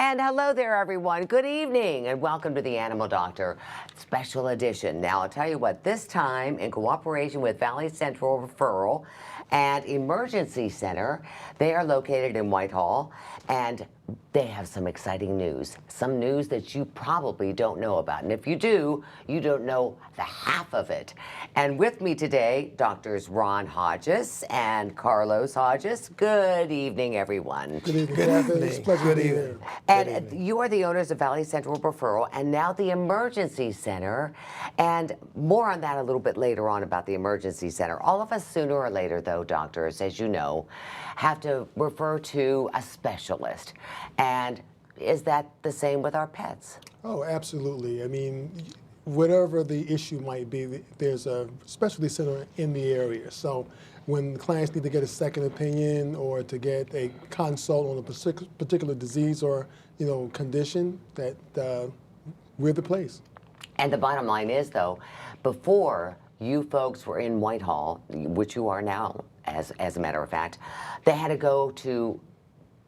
And hello there, everyone. Good evening, and welcome to the Animal Doctor Special Edition. Now, I'll tell you what, this time, in cooperation with Valley Central Referral and Emergency Center, they are located in Whitehall, and they have some exciting news. Some news that you probably don't know about. And if you do, you don't know the half of it. And with me today, Doctors Ron Hodges and Carlos Hodges. Good evening, everyone. Good evening. Good evening. Good evening. And you are the owners of Valley Central Referral and now the Emergency Center. And more on that a little bit later on about the Emergency Center. All of us sooner or later, though, doctors, as you know, have to refer to a specialist. And is that the same with our pets? Oh, absolutely. I mean, whatever the issue might be, there's a specialty center in the area. So when clients need to get a second opinion or to get a consult on a particular disease or condition, that we're the place. And the bottom line is, though, before you folks were in Whitehall, which you are now, as a matter of fact, they had to go to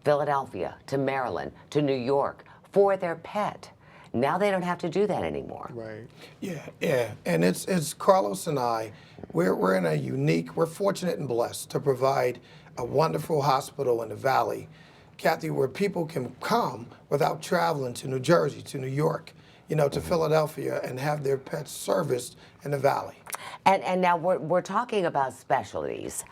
Philadelphia, to Maryland, to New York for their pet. Now they don't have to do that anymore. Right. Yeah. And it's Carlos and I, we're in a unique, we're fortunate and blessed to provide a wonderful hospital in the Valley, Kathy, where people can come without traveling to New Jersey, to New York, to Philadelphia and have their pets serviced in the Valley. And now we're talking about specialties.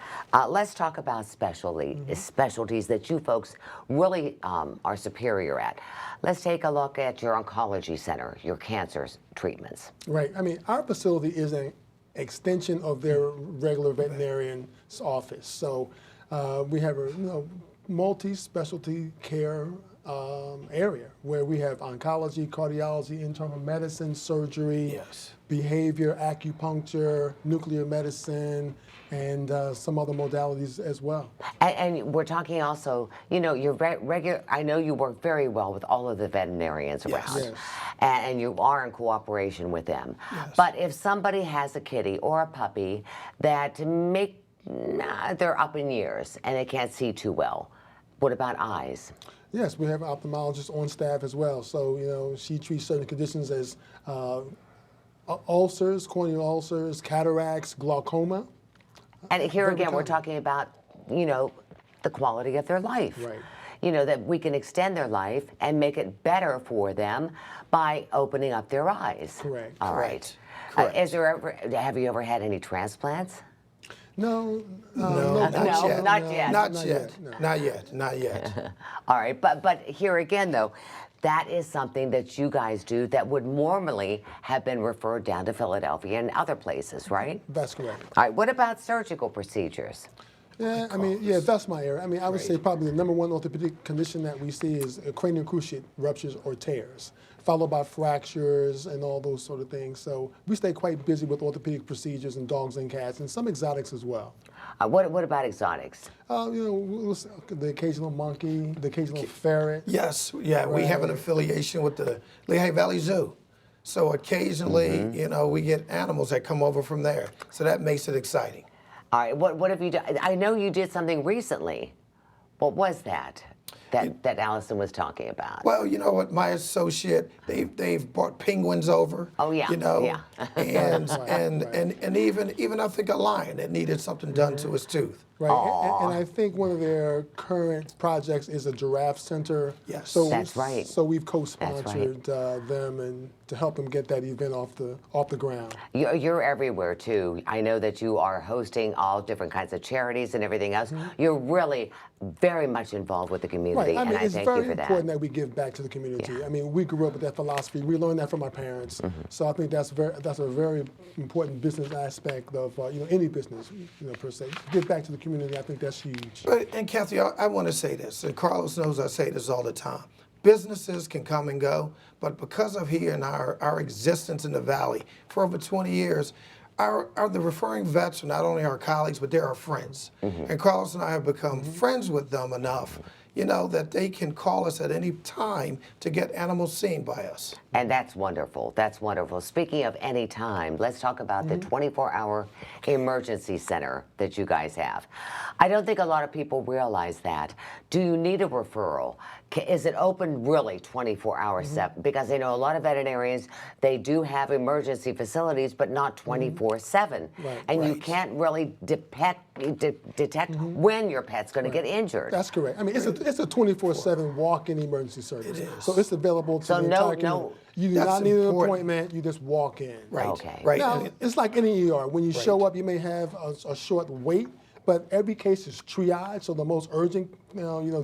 Let's talk about specialties that you folks really are superior at. Let's take a look at your oncology center, your cancer treatments. Right. I mean, our facility is an extension of their regular veterinarian's office. So we have a multi-specialty care area where we have oncology, cardiology, internal medicine, surgery, Yes. behavior, acupuncture, nuclear medicine, and some other modalities as well. And we're talking also, you're regular. I know you work very well with all of the veterinarians around, Yes. and you are in cooperation with them. Yes. But if somebody has a kitty or a puppy that they're up in years and they can't see too well, what about eyes? Yes, we have an ophthalmologist on staff as well. So, she treats certain conditions as ulcers, corneal ulcers, cataracts, glaucoma. And here Very again, we're common. talking about, the quality of their life. Right. That we can extend their life and make it better for them by opening up their eyes. Correct. All right. Correct. Have you ever had any transplants? No, Not yet. Not yet. Not yet. All right, but here again, though, that is something that you guys do that would normally have been referred down to Philadelphia and other places, right? That's correct. All right, what about surgical procedures? Yeah, I mean, that's my area. I mean, I would say probably the number one orthopedic condition that we see is cranial cruciate ruptures or tears, followed by fractures and all those sort of things. So we stay quite busy with orthopedic procedures and dogs and cats and some exotics as well. What about exotics? The occasional monkey, the occasional ferret. Yes, yeah, we have an affiliation with the Lehigh Valley Zoo. So occasionally, we get animals that come over from there. So that makes it exciting. All right, what have you done? I know you did something recently. What was that Allison was talking about? Well, you know what, my associate, they've brought penguins over. Oh, yeah, yeah. and even I think a lion that needed something done to his tooth. Right, and I think one of their current projects is a giraffe center. Yes. So, That's right. So we've co-sponsored them and to help them get that event off the ground. You're everywhere, too. I know that you are hosting all different kinds of charities and everything else. You're really very much involved with the community, Right. I mean, and I it's thank very you for that. important that we give back to the community. Yeah. I mean, we grew up with that philosophy. We learned that from our parents. So I think that's a very important business aspect of any business, per se. Give back to the community. I think that's huge. And Kathy, I want to say this, and Carlos knows I say this all the time. Businesses can come and go, but because of here and our existence in the Valley for over 20 years, the referring vets are not only our colleagues, but they're our friends. And Carlos and I have become friends with them enough, that they can call us at any time to get animals seen by us. And that's wonderful. That's wonderful. Speaking of any time, let's talk about the 24-hour emergency center that you guys have. I don't think a lot of people realize that. Do you need a referral? Is it open really 24 hours 7? Because I know a lot of veterinarians, they do have emergency facilities, but not 24/7. Right. And you Right. can't really detect when your pet's going to get injured. That's correct. I mean, it's a 24/7 walk-in emergency service. It is. So it's available to So the no- entire community. no- You do That's not need an important. appointment. You just walk in. Right. Okay. Right. Now, And it's like any ER. When you show up, you may have a short wait, but every case is triaged. So the most urgent,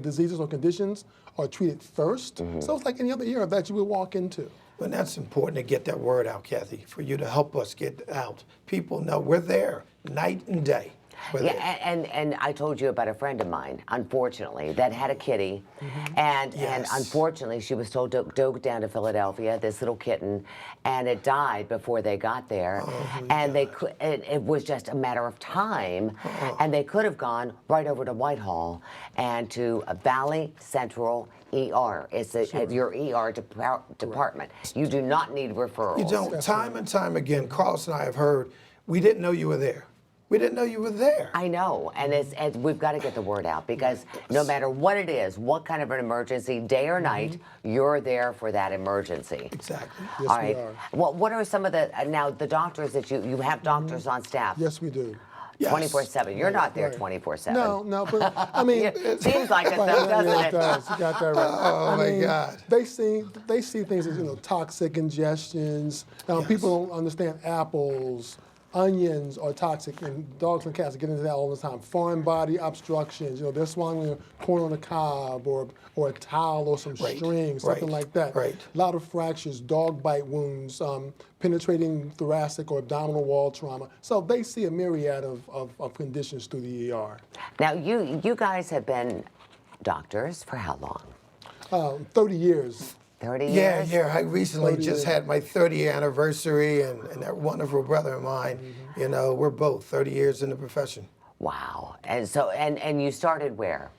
diseases or conditions are treated 1st. So it's like any other ER that you would walk into. But that's important to get that word out, Kathy, for you to help us get out. People know we're there night and day. We're Yeah, there. and I told you about a friend of mine, unfortunately, that had a kitty, and Yes. unfortunately she was told to go down to Philadelphia, this little kitten, and it died before they got there, and they could. It was just a matter of time, and they could have gone right over to Whitehall and to a Valley Central ER. It's your ER department. You do not need referrals. You don't. Time and time again, Carlos and I have heard, we didn't know you were there. We didn't know you were there. I know, and we've got to get the word out because no matter what it is, what kind of an emergency, day or night, you're there for that emergency. Exactly. Yes, All we right. are. Well, what are some of the now the doctors that you have doctors on staff? Yes, we do. Yes. 24/7. You're not there Right. 24/7. No, but I mean, It seems like it, Right, though, doesn't yeah, it? it does. You got that right. Oh, my God. They see things as toxic ingestions. People don't understand apples, onions are toxic, and dogs and cats get into that all the time. Foreign body obstructions. They're swallowing corn on the cob or a towel or some Right, string, something right, like that. right. A lot of fractures, dog bite wounds, penetrating thoracic or abdominal wall trauma. So they see a myriad of conditions through the ER. Now you guys have been doctors for how long? 30 years. 30 Yeah, years? yeah. I recently 30 just years. had my 30th anniversary, and that wonderful brother of mine, we're both 30 years in the profession. Wow. And so and you started where?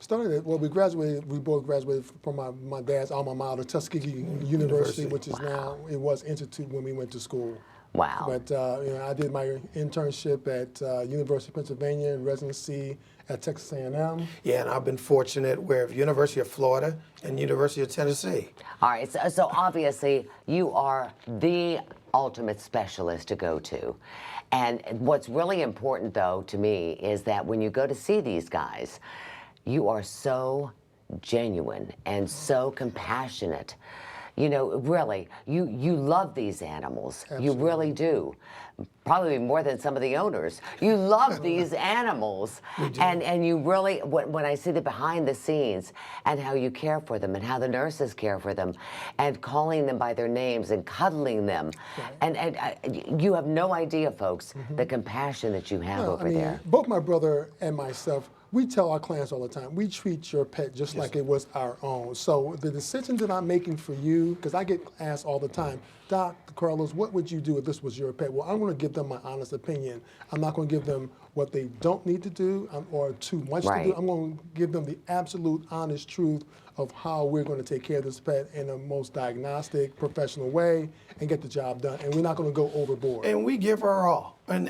We both graduated from my dad's alma mater, Tuskegee University, which is now, it was Institute when we went to school. Wow. But I did my internship at University of Pennsylvania and residency at Texas A&M. Yeah, and I've been fortunate where University of Florida and University of Tennessee. All right, so obviously you are the ultimate specialist to go to. And what's really important, though, to me, is that when you go to see these guys, you are so genuine and so compassionate. Really, you love these animals. You really do. Probably more than some of the owners. You love these animals. And you really, when I see the behind the scenes and how you care for them and how the nurses care for them and calling them by their names and cuddling them. And you have no idea, folks, the compassion that you have over there. Both my brother and myself, we tell our clients all the time, we treat your pet just like it was our own. So the decisions that I'm making for you, because I get asked all the time, Doc, Carlos, what would you do if this was your pet? Well, I'm going to give them my honest opinion. I'm not going to give them what they don't need to do or too much to do. I'm going to give them the absolute honest truth of how we're going to take care of this pet in the most diagnostic, professional way and get the job done. And we're not going to go overboard. And we give our all. And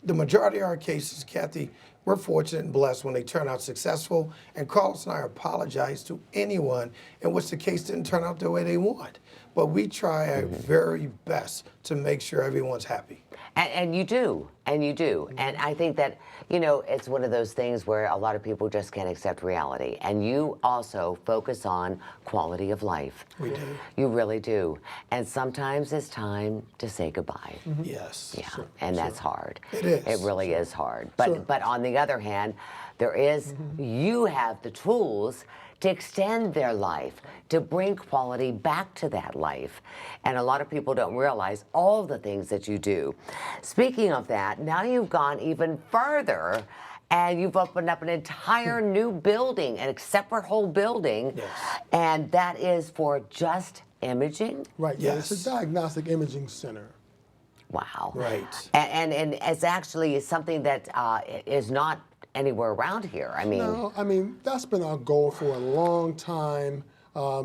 the majority of our cases, Kathy, we're fortunate and blessed when they turn out successful. And Carlos and I apologize to anyone in which the case didn't turn out the way they want. But we try our very best to make sure everyone's happy. And you do, and you do. And I think that, it's one of those things where a lot of people just can't accept reality. And you also focus on quality of life. We do. You really do. And sometimes it's time to say goodbye. Yes. Yeah, and that's hard. It is. It really is hard. But on the other hand, there is, you have the tools to extend their life, to bring quality back to that life. And a lot of people don't realize all the things that you do. Speaking of that, now you've gone even further and you've opened up an entire new building, a separate whole building. Yes. And that is for just imaging? Right, yeah, Yes. it's a diagnostic imaging center. Wow. Right. And it's actually something that is not anywhere around here. I mean, No, that's been our goal for a long time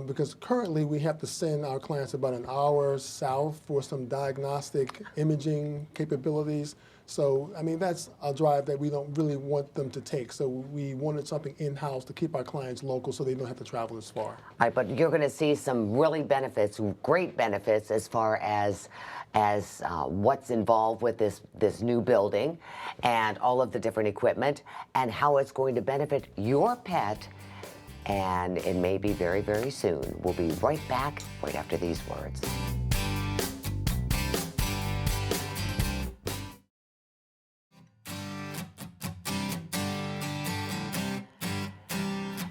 because currently we have to send our clients about an hour south for some diagnostic imaging capabilities. So, I mean, that's a drive that we don't really want them to take. So we wanted something in-house to keep our clients local so they don't have to travel as far. All right, but you're going to see some really benefits, great benefits, as far as what's involved with this new building and all of the different equipment and how it's going to benefit your pet. And it may be very, very soon. We'll be right back right after these words.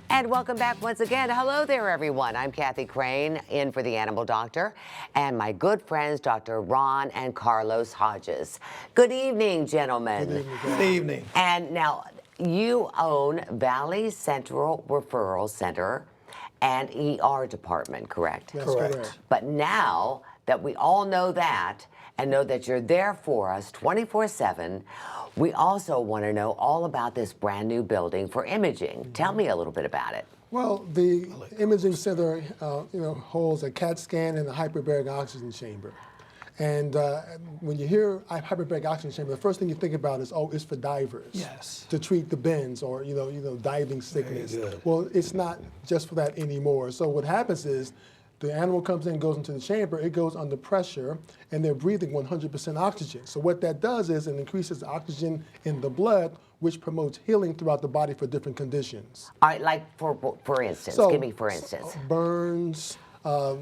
And welcome back once again. Hello there, everyone. I'm Kathy Crane, in for the Animal Doctor, and my good friends, Dr. Ron and Carlos Hodges. Good evening, gentlemen. Good evening. Good evening. And now, you own Valley Central Referral Center and ER department, correct? That's Correct. correct. But now that we all know that and know that you're there for us 24/7, we also want to know all about this brand new building for imaging. Tell me a little bit about it. Well, the imaging center, holds a CAT scan and a hyperbaric oxygen chamber. And when you hear hyperbaric oxygen chamber, the first thing you think about is, oh, it's for divers. Yes. To treat the bends or diving sickness. Very good. Well, it's not just for that anymore. So what happens is, the animal comes in, goes into the chamber, it goes under pressure, and they're breathing 100% oxygen. So what that does is it increases the oxygen in the blood, which promotes healing throughout the body for different conditions. All right, like for instance, So, give me for instance. Burns,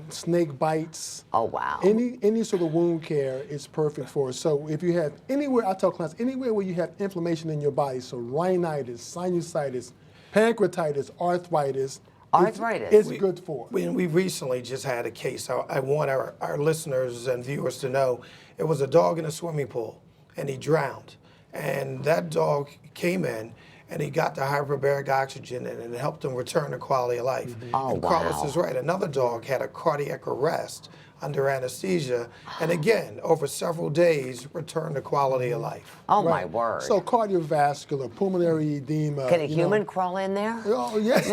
snake bites. Oh, wow. Any sort of wound care is perfect for us. So if you have anywhere, I tell clients, anywhere where you have inflammation in your body, so rhinitis, sinusitis, pancreatitis, arthritis, Arthritis. it's good for. We recently just had a case. I want our listeners and viewers to know it was a dog in a swimming pool and he drowned. And that dog came in and he got the hyperbaric oxygen and it helped him return to quality of life. Oh, and Carlos wow. is right. Another dog had a cardiac arrest under anesthesia and again, over several days, returned to quality of life. Oh, my word. So cardiovascular, pulmonary edema. Can a human crawl in there? Oh, yes.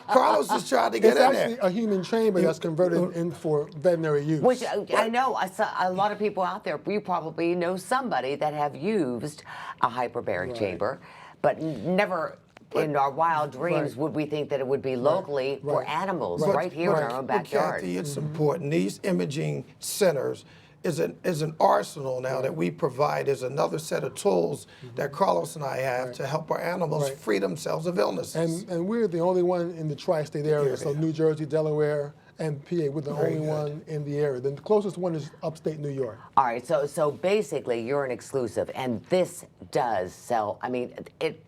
Carlos has tried to get It's in actually there. a human chamber that's converted in for veterinary use. Which I know a lot of people out there, you probably know somebody that have used a hyperbaric chamber, but never in our wild dreams would we think that it would be locally for animals right here in our own backyard. Kathy, it's important. These imaging centers is an arsenal now that we provide as another set of tools that Carlos and I have to help our animals free themselves of illnesses. And we're the only one in the tri-state area, so New Jersey, Delaware, and PA. We're the only one in the area. The closest one is upstate New York. All right, so basically you're an exclusive, and this does sell. I mean, it.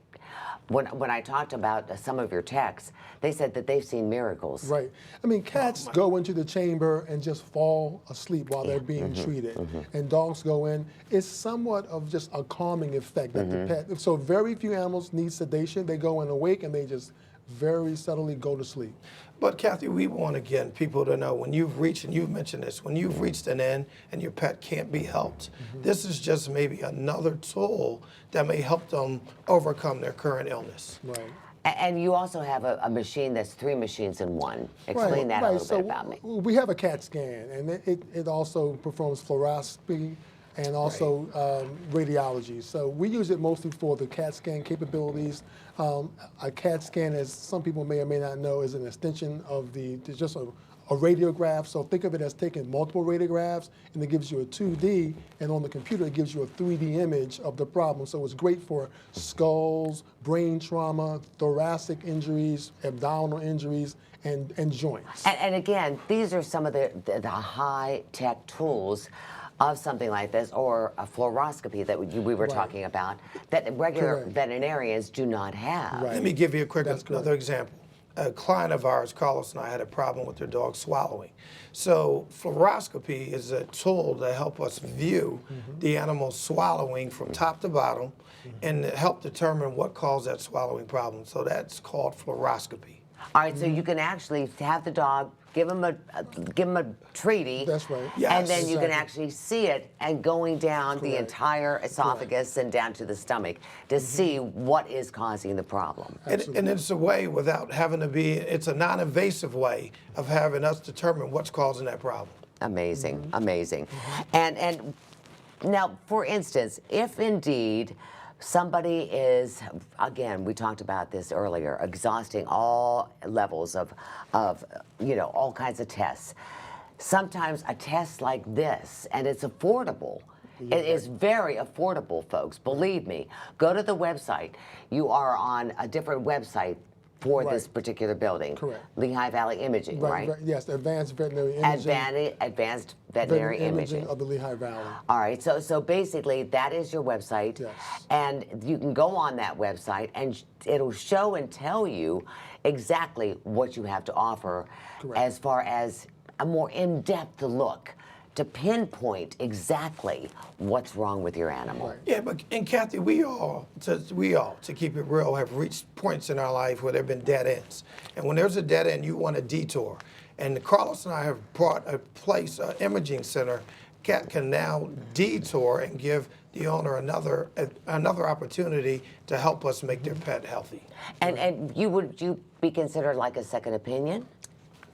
When I talked about some of your techs, they said that they've seen miracles. Right. I mean, cats go into the chamber and just fall asleep while they're being treated. And dogs go in. It's somewhat of just a calming effect that the pet. So very few animals need sedation. They go in awake and they just very subtly go to sleep. But Kathy, we want again people to know when you've reached, and you've mentioned this, when you've reached an end and your pet can't be helped, this is just maybe another tool that may help them overcome their current illness. Right. And you also have a machine that's 3 machines in one. Explain that a little bit about me. We have a CAT scan, and it also performs fluoroscopy and also radiology. So we use it mostly for the CAT scan capabilities. A CAT scan, as some people may or may not know, is an extension of just a radiograph. So think of it as taking multiple radiographs, and it gives you a 2D, and on the computer it gives you a 3D image of the problem. So it's great for skulls, brain trauma, thoracic injuries, abdominal injuries, and joints. And again, these are some of the high-tech tools of something like this, or a fluoroscopy that we were talking about, that regular veterinarians do not have. Right. Let me give you a quick another example. A client of ours, Carlos and I, had a problem with their dog swallowing. So fluoroscopy is a tool to help us view the animal swallowing from top to bottom and help determine what caused that swallowing problem. So that's called fluoroscopy. All right, so you can actually have the dog, give him a treaty. That's right. And then you can Exactly. actually see it and going down the entire esophagus and down to the stomach to see what is causing the problem. And it's a way without having to be, it's a non-invasive way of having us determine what's causing that problem. Amazing, amazing. And Now, for instance, if indeed somebody is, again, we talked about this earlier, exhausting all levels of all kinds of tests. Sometimes a test like this, and it's affordable. It is very affordable, folks. Believe me. Go to the website. You are on a different website for this Right. particular building. Correct. Lehigh Valley Imaging, right? Yes, Advanced Veterinary Imaging. Advanced Veterinary Imaging. of the Lehigh Valley. All right, so basically that is your website, Yes. and you can go on that website and it'll show and tell you exactly what you have to offer Correct. as far as a more in-depth look to pinpoint exactly what's wrong with your animal. Right. Yeah, but and Kathy, we all, to keep it real, have reached points in our life where there have been dead ends. And when there's a dead end, you want a detour. And Carlos and I have brought a place, an imaging center, can now detour and give the owner another opportunity to help us make their pet healthy. And would you be considered like a second opinion?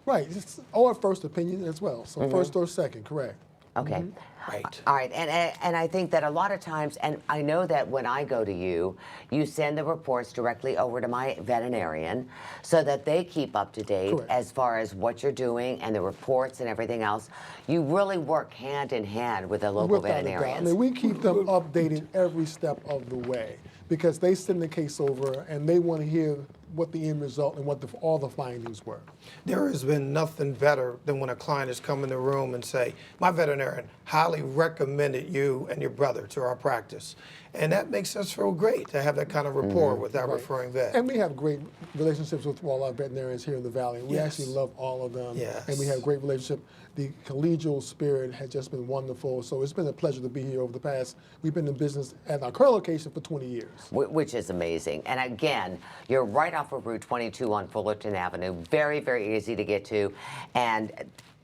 Right, or first opinion as well. So Mm-hmm. first or second, correct. Okay. Right. All right, and I think that a lot of times, and I know that when I go to you, you send the reports directly over to my veterinarian so that they keep up to date Correct. as far as what you're doing and the reports and everything else. You really work hand in hand with the local Without a doubt. I veterinarians. mean, we keep them updated every step of the way because they send the case over and they want to hear what the end result and what all the findings were. There has been nothing better than when a client has come in the room and say, my veterinarian highly recommended you and your brother to our practice. And that makes us feel great to have that kind of rapport with our referring vet. And we have great relationships with all our veterinarians here in the Valley. We Yes. actually love all of them. Yes. And we have a great relationship. The collegial spirit has just been wonderful. So it's been a pleasure to be here over the past. We've been in business at our current location for 20 years. Which is amazing. And again, you're right off of Route 22 on Fullerton Avenue. Very, very easy to get to, and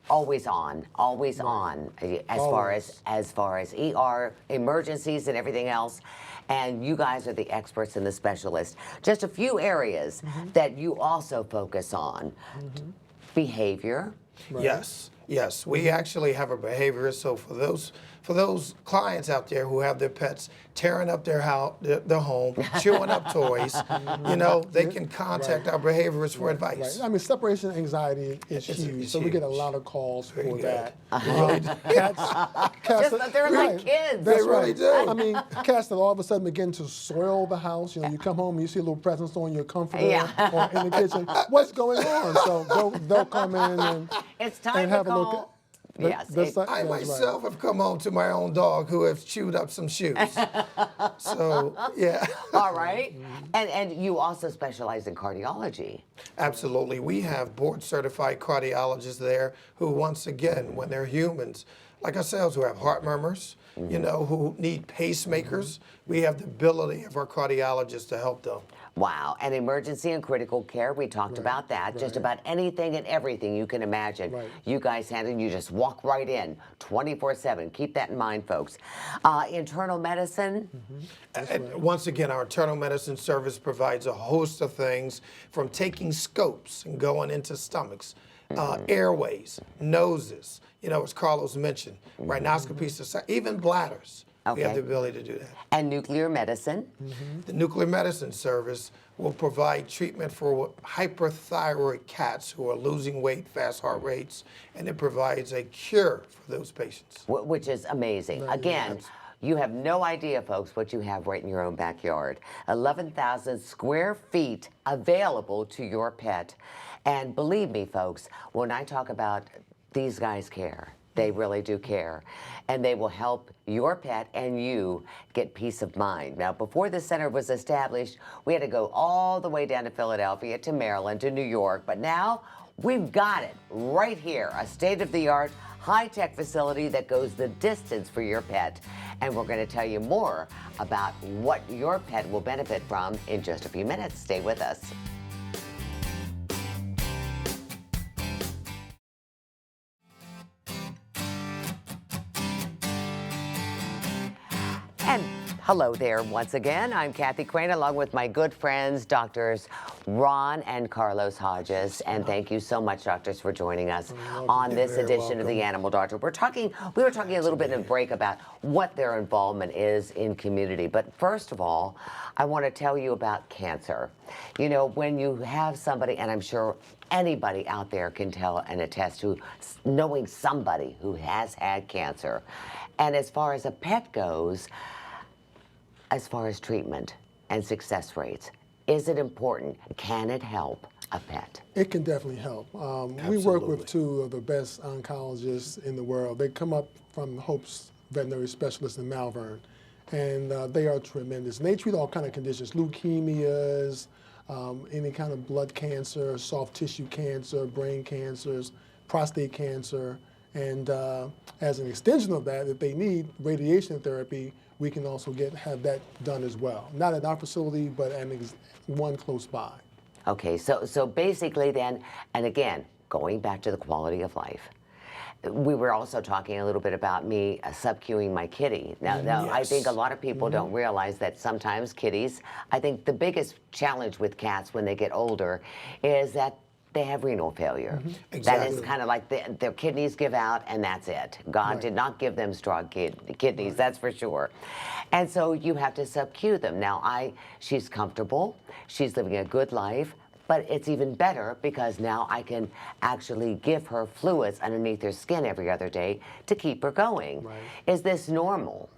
always on as far as ER emergencies and everything else. And you guys are the experts and the specialists. Just a few areas that you also focus on: behavior. Yes, yes. We actually have a behaviorist. So for those clients out there who have their pets tearing up their house, their home, chewing up toys, they can contact our behaviorist for advice. Right. I mean, separation anxiety is It's huge, so we get a huge. lot of calls for good. that. Just, they're like kids. That's They really right. do. I mean, cats that all of a sudden begin to soil the house. You come home and you see little presents on your comforter Yeah. or in the kitchen. What's going on? So they'll come in and It's time and to have a look call. at. Yes, that's I right. myself have come home to my own dog who has chewed up some shoes. So, yeah. All right. And you also specialize in cardiology. Absolutely. We have board certified cardiologists there who, once again, when they're humans, like ourselves, who have heart murmurs, who need pacemakers, we have the ability of our cardiologists to help them. Wow. And emergency and critical care, we talked about that. Just right. about anything and everything you can imagine. Right. You guys handle, you just walk right in 24/7. Keep that in mind, folks. Internal medicine. And once again, our internal medicine service provides a host of things from taking scopes and going into stomachs, airways, noses, as Carlos mentioned, rhinoscopies, even bladders. We have Okay. the ability to do that. And nuclear medicine. The nuclear medicine service will provide treatment for hyperthyroid cats who are losing weight, fast heart rates, and it provides a cure for those patients. Which is amazing. Again, you have no idea, folks, what you have right in your own backyard. 11,000 square feet available to your pet. And believe me, folks, when I talk about these guys care, they really do care. And they will help your pet and you get peace of mind. Now, before the center was established, we had to go all the way down to Philadelphia, to Maryland, to New York. But now we've got it right here, a state-of-the-art, high-tech facility that goes the distance for your pet. And we're going to tell you more about what your pet will benefit from in just a few minutes. Stay with us. And Hello there once again. I'm Kathy Crane along with my good friends, Doctors Ron and Carlos Hodges. And thank you so much, doctors, for joining us on You're this very edition of the welcome. Animal Doctor. We were talking a little bit in a break about what their involvement is in community. But first of all, I want to tell you about cancer. You know, when you have somebody, and I'm sure anybody out there can tell and attest to knowing somebody who has had cancer. And as far as a pet goes, as far as treatment and success rates, is it important? Can it help a pet? It can definitely help. We work with two of the best oncologists in the world. They come up from Hope's Veterinary Specialists in Malvern, and they are tremendous. And they treat all kind of conditions, leukemias, any kind of blood cancer, soft tissue cancer, brain cancers, prostate cancer. And as an extension of that, if they need radiation therapy, we can also have that done as well. Not at our facility, but at one close by. Okay, so basically then, and again, going back to the quality of life, we were also talking a little bit about me subcuing my kitty. Now I think a lot of people don't realize that sometimes kitties, I think the biggest challenge with cats when they get older is that they have renal failure. That is Exactly. kind of like their kidneys give out and that's it. God did not give them strong kidneys, that's for sure. And so you have to subcue them. Now she's comfortable, she's living a good life, but it's even better because now I can actually give her fluids underneath her skin every other day to keep her going. Right. Is this normal?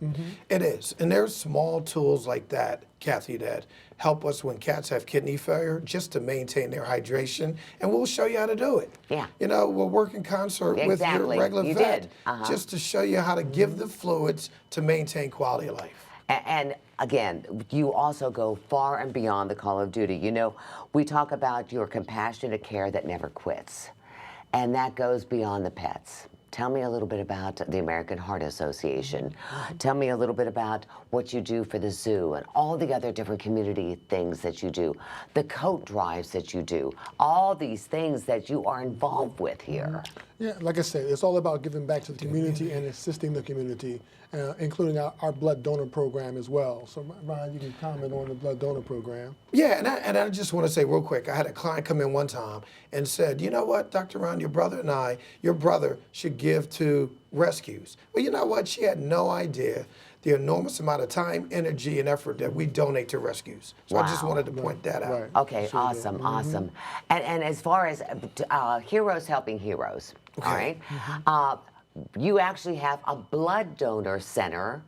It is. And there's small tools like that, Kathy, that help us when cats have kidney failure just to maintain their hydration. And we'll show you how to do it. Yeah. You know, we'll work in concert with your Exactly. regular You vet did. just to show you how to give the fluids to maintain quality of life. And again, you also go far and beyond the call of duty. You know, we talk about your compassionate care that never quits, and that goes beyond the pets. Tell me a little bit about the American Heart Association. Tell me a little bit about what you do for the zoo and all the other different community things that you do, the coat drives that you do, all these things that you are involved with here. Yeah, like I said, it's all about giving back to the community and assisting the community, including our blood donor program as well. So, Ron, you can comment on the blood donor program. Yeah, and I just want to say real quick, I had a client come in one time and said, you know what, Dr. Ron, your brother should give to rescues. Well, you know what? She had no idea the enormous amount of time, energy, and effort that we donate to rescues. So I just Wow. wanted to point that out. Right. Okay, Sure do. awesome, awesome. And as far as heroes helping heroes, all right? You actually have a blood donor center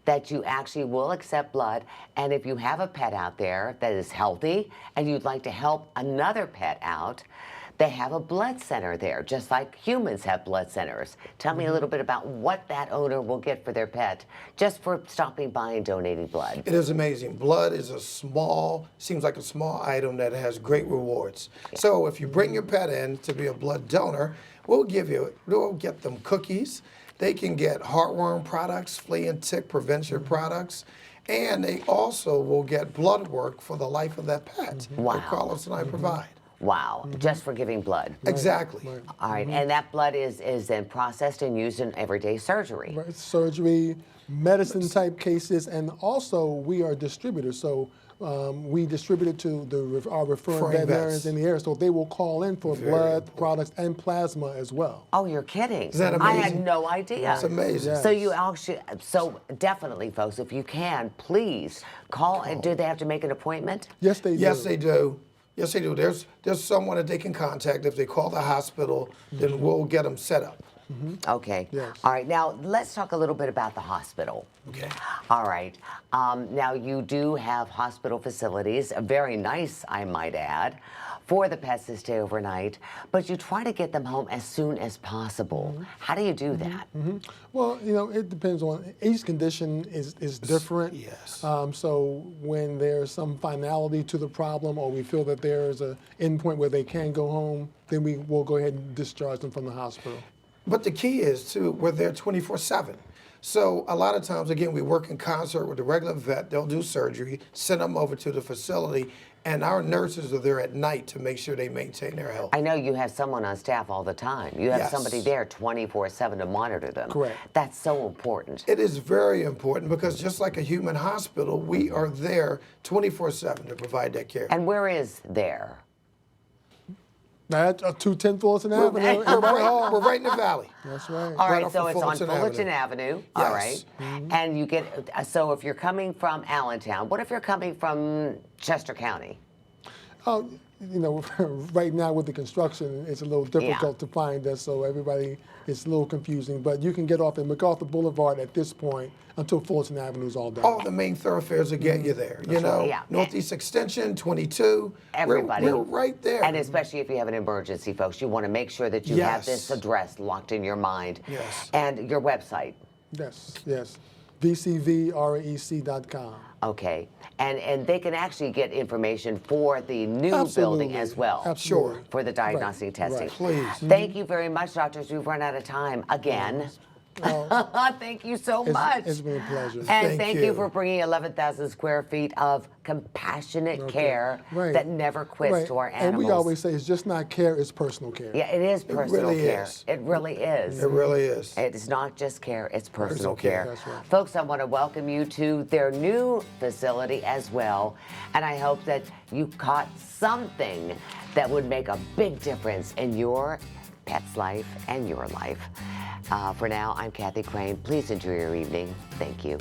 that you actually will accept blood. And if you have a pet out there that is healthy and you'd like to help another pet out, they have a blood center there, just like humans have blood centers. Tell me a little bit about what that owner will get for their pet just for stopping by and donating blood. It is amazing. Blood is seems like a small item that has great rewards. So if you bring your pet in to be a blood donor, we'll get them cookies. They can get heartworm products, flea and tick prevention products, and they also will get blood work for the life of that pet Wow. that Carlos and I provide. Wow, just for giving blood. Exactly. All right, and that blood is then processed and used in everyday surgery. Right, surgery, medicine type cases, and also we are distributors. So we distribute it to our referring Referring veterinarians vets. in the area. So they will call in for blood products and plasma as well. Oh, you're kidding. Isn't that I had amazing? no idea. It's amazing. Yes. So you actually, so definitely, folks, if you can, please call. And do they have to make an appointment? Yes, they do. Yes, they do. Yes, they do. There's someone that they can contact. If they call the hospital, then we'll get them set up. Okay. Yes. All right. Now let's talk a little bit about the hospital. Okay. All right. Now you do have hospital facilities, very nice, I might add, for the pets to stay overnight, but you try to get them home as soon as possible. How do you do that? Well, you know, it depends on each condition is different. Yes. So when there's some finality to the problem, or we feel that there is an endpoint where they can go home, then we will go ahead and discharge them from the hospital. But the key is we're there 24/7. So a lot of times, again, we work in concert with the regular vet. They'll do surgery, send them over to the facility, and our nurses are there at night to make sure they maintain their health. I know you have someone on staff all the time. You have Yes. somebody there 24/7 to monitor them. Correct. That's so important. It is very important because just like a human hospital, we are there 24/7 to provide that care. And where is there? That's 210 Fulton Avenue. We're in right, Whitehall. we're right in the valley. That's right. All Right right, off so of it's on Fullerton Fullerton Avenue. Avenue. All Yes. right. And you get, so if you're coming from Allentown, what if you're coming from Chester County? Oh, you know, right now with the construction, it's a little difficult to find us, so everybody, it's a little confusing. But you can get off at MacArthur Boulevard at this point until Fulton Avenue is all done. All the main thoroughfares will get you there. You know, Yeah. Northeast Extension, 22. Everybody. We're right there. And especially if you have an emergency, folks, you want to make sure that you have this Yes. address locked in your mind. Yes. And your website. Yes, yes. VCVREC.com. Okay. And they can actually get information for the new building Absolutely. as well. Absolutely. For the diagnostic Right, testing. right. Please. Thank you very much, doctors. We've run out of time again. Thank you so much. It's been a pleasure. And Thank thank you you. for bringing 11,000 square feet of compassionate Okay. care Right. that never quits Right. to our animals. And we always say it's just not care, it's personal care. Yeah, it is personal really care. is. It really is. It really is. It's not just care, it's personal Personal care. care. That's right. Folks, I want to welcome you to their new facility as well. And I hope that you caught something that would make a big difference in your pet's life and your life. For now, I'm Kathy Crane. Please enjoy your evening. Thank you.